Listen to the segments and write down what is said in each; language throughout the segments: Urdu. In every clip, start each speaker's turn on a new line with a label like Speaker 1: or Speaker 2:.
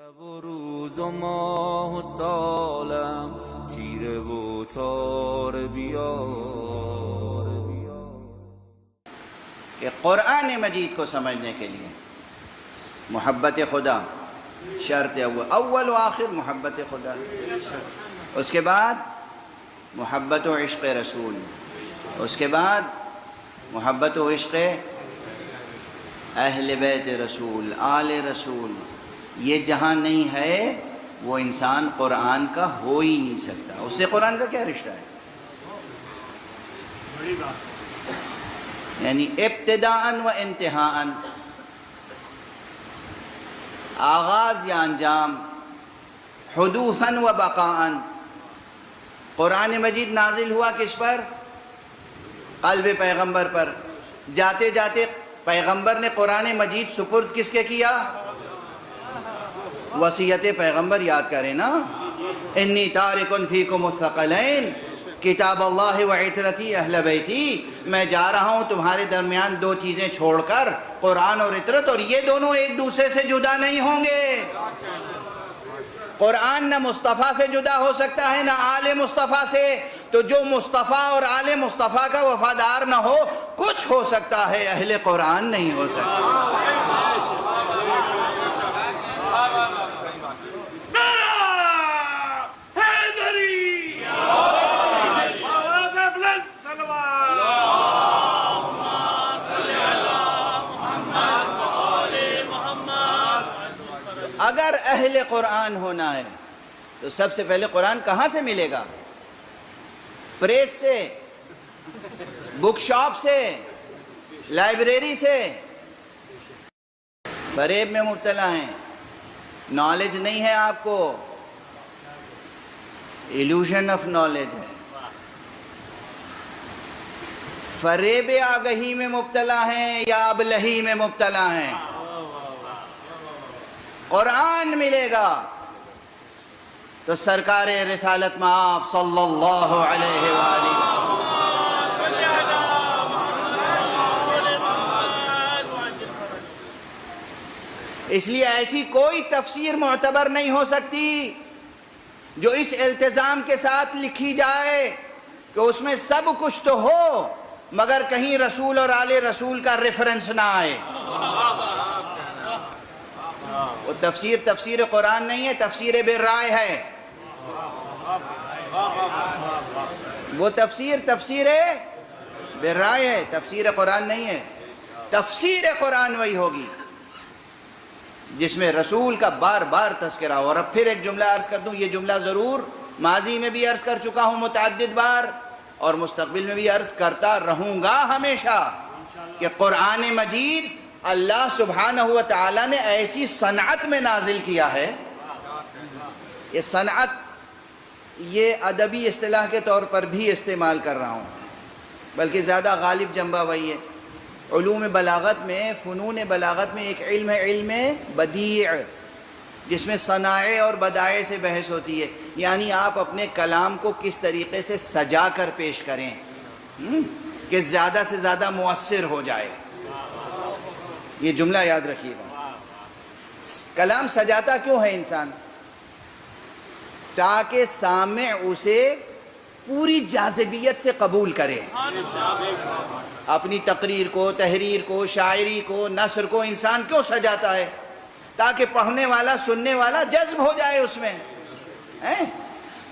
Speaker 1: شب و روز و ماه و سالم تیره و تار بیار
Speaker 2: کہ قرآن مجید کو سمجھنے کے لیے محبت خدا شرط اول و آخر محبت خدا، اس کے بعد محبت و عشق رسول، اس کے بعد محبت و عشق اہل بیت رسول، آل رسول. یہ جہاں نہیں ہے وہ انسان قرآن کا ہو ہی نہیں سکتا. اس سے قرآن کا کیا رشتہ ہے؟ یعنی ابتداءً و انتہاءً، آغاز یا انجام، حدوثاً و بقاءً. قرآن مجید نازل ہوا کس پر؟ قلب پیغمبر پر. جاتے جاتے پیغمبر نے قرآن مجید سپرد کس کے کیا؟ وصیت پیغمبر یاد کریں نا، انی تارکن فیکم الثقلین کتاب اللہ و عطرتی اہل بیتی. میں جا رہا ہوں تمہارے درمیان دو چیزیں چھوڑ کر، قرآن اور عطرت، اور یہ دونوں ایک دوسرے سے جدا نہیں ہوں گے. قرآن نہ مصطفیٰ سے جدا ہو سکتا ہے نہ آل مصطفیٰ سے. تو جو مصطفیٰ اور آل مصطفیٰ کا وفادار نہ ہو، کچھ ہو سکتا ہے، اہل قرآن نہیں ہو سکتا. اگر اہل قرآن ہونا ہے تو سب سے پہلے قرآن کہاں سے ملے گا؟ پریس سے، بک شاپ سے، لائبریری سے. فریب میں مبتلا ہیں، نالج نہیں ہے آپ کو، ایلوژن آف نالج ہے. فریب آگہی میں مبتلا ہیں یا ابلہی میں مبتلا ہیں. قرآن ملے گا تو سرکار رسالت میں آپ صلی اللہ علیہ وآلہ وسلم. اس لیے ایسی کوئی تفسیر معتبر نہیں ہو سکتی جو اس التزام کے ساتھ لکھی جائے کہ اس میں سب کچھ تو ہو مگر کہیں رسول اور آل رسول کا ریفرنس نہ آئے. وہ تفسیر قرآن نہیں ہے، تفسیر بالرائے ہے. وہ تفسیر بالرائے ہے، تفسیر قرآن نہیں ہے. تفسیر قرآن وہی ہوگی جس میں رسول کا بار بار تذکرہ ہو. اور اب پھر ایک جملہ عرض کر دوں، یہ جملہ ضرور ماضی میں بھی عرض کر چکا ہوں متعدد بار، اور مستقبل میں بھی عرض کرتا رہوں گا ہمیشہ، کہ قرآن مجید اللہ سبحانہ و تعالیٰ نے ایسی صنعت میں نازل کیا ہے. یہ صنعت، یہ ادبی اصطلاح کے طور پر بھی استعمال کر رہا ہوں، بلکہ زیادہ غالب جنبہ وہی ہے. علوم بلاغت میں، فنون بلاغت میں ایک علم ہے، علم بدیع، جس میں صنائع اور بدائع سے بحث ہوتی ہے. یعنی آپ اپنے کلام کو کس طریقے سے سجا کر پیش کریں کہ زیادہ سے زیادہ مؤثر ہو جائے. یہ جملہ یاد رکھیے گا. کلام سجاتا کیوں ہے انسان؟ تاکہ سامع اسے پوری جاذبیت سے قبول کرے. اپنی تقریر کو، تحریر کو، شاعری کو، نثر کو انسان کیوں سجاتا ہے؟ تاکہ پڑھنے والا، سننے والا جذب ہو جائے اس میں.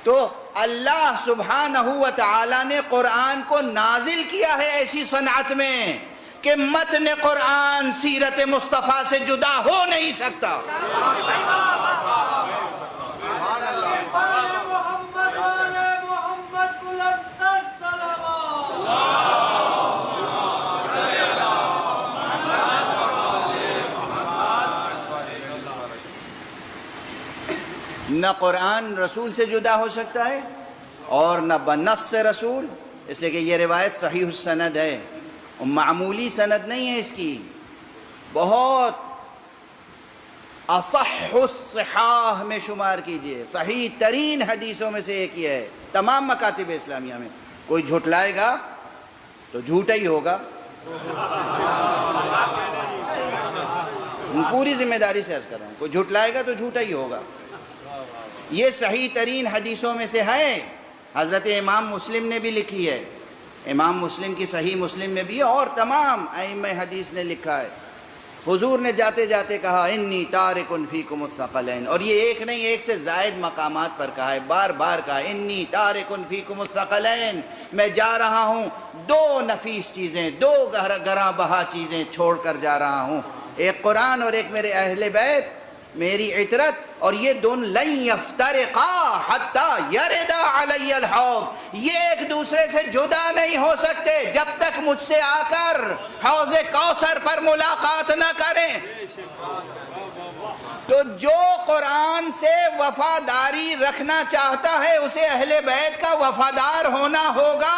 Speaker 2: تو اللہ سبحانہ و تعالی نے قرآن کو نازل کیا ہے ایسی صنعت میں کہ متن قرآن سیرت مصطفیٰ سے جدا ہو نہیں سکتا. نہ قرآن رسول سے جدا ہو سکتا ہے اور نہ بنص رسول، اس لیے کہ یہ روایت صحیح السند ہے، معمولی سند نہیں ہے اس کی، بہت اصح الصحاح میں شمار کیجئے، صحیح ترین حدیثوں میں سے ایک یہ ہے تمام مکاتب اسلامیہ میں. کوئی جھٹلائے گا تو جھوٹا ہی ہوگا. پوری ذمہ داری سے عرض کر رہا ہوں، کوئی جھٹلائے گا تو جھوٹا ہی ہوگا۔ یہ صحیح ترین حدیثوں میں سے ہے، حضرت امام مسلم نے بھی لکھی ہے، امام مسلم کی صحیح مسلم میں بھی ہے، اور تمام ائمہ حدیث نے لکھا ہے۔ حضور نے جاتے جاتے کہا انی تارک فیکم الثقلین، اور یہ ایک نہیں، ایک سے زائد مقامات پر کہا ہے، بار بار کہا انی تارک فیکم الثقلین، میں جا رہا ہوں دو نفیس چیزیں، دو گراں بہا چیزیں چھوڑ کر جا رہا ہوں، ایک قرآن اور ایک میرے اہل بیت، میری عطرت، اور یہ دونوں لن یفترقا حتی یردا علی الحوض، یہ ایک دوسرے سے جدا نہیں ہو سکتے جب تک مجھ سے آ کر حوض کوثر پر ملاقات نہ کریں۔ تو جو قرآن سے وفاداری رکھنا چاہتا ہے اسے اہل بیت کا وفادار ہونا ہوگا،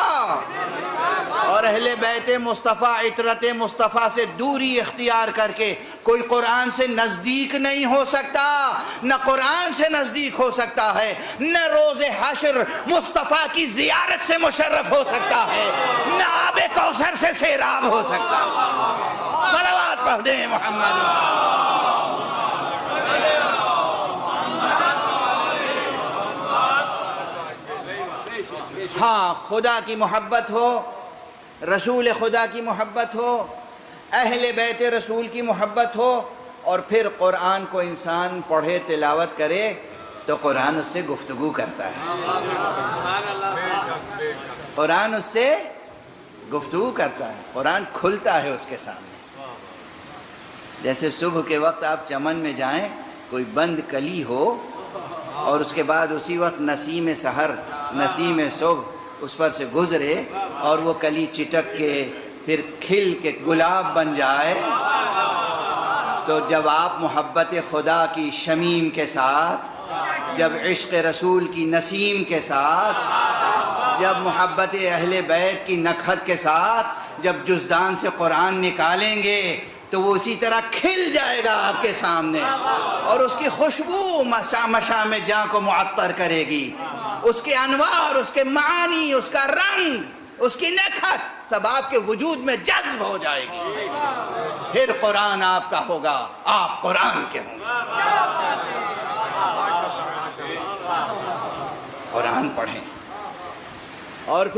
Speaker 2: اور اہل بیت مصطفیٰ عطرت مصطفیٰ سے دوری اختیار کر کے کوئی قرآن سے نزدیک نہیں ہو سکتا، نہ قرآن سے نزدیک ہو سکتا ہے، نہ روز حشر مصطفیٰ کی زیارت سے مشرف ہو سکتا ہے، نہ آب کوثر سے سیراب ہو سکتا ہے۔ صلوات پڑھ دیں محمد۔ ہاں، خدا کی محبت ہو، رسول خدا کی محبت ہو، اہل بیت رسول کی محبت ہو، اور پھر قرآن کو انسان پڑھے تلاوت کرے تو قرآن اس سے گفتگو کرتا ہے، قرآن اس سے گفتگو کرتا ہے، قرآن کھلتا ہے اس کے سامنے۔ جیسے صبح کے وقت آپ چمن میں جائیں، کوئی بند کلی ہو، اور اس کے بعد اسی وقت نسیم سحر، نسیم صبح اس پر سے گزرے، اور وہ کلی چٹک کے پھر کھل کے گلاب بن جائے، تو جب آپ محبت خدا کی شمیم کے ساتھ، جب عشق رسول کی نسیم کے ساتھ، جب محبت اہل بیت کی نکہت کے ساتھ جب جزدان سے قرآن نکالیں گے تو وہ اسی طرح کھل جائے گا آپ کے سامنے، اور اس کی خوشبو مشام جاں کو معطر کرے گی، اس کے انوار، اس کے معانی، اس کا رنگ، اس کی نکہت سب آپ کے وجود میں جذب ہو جائے گی۔ پھر قرآن آپ کا ہوگا، آپ قرآن کے ہوں گے۔ قرآن پڑھیں، اور پھر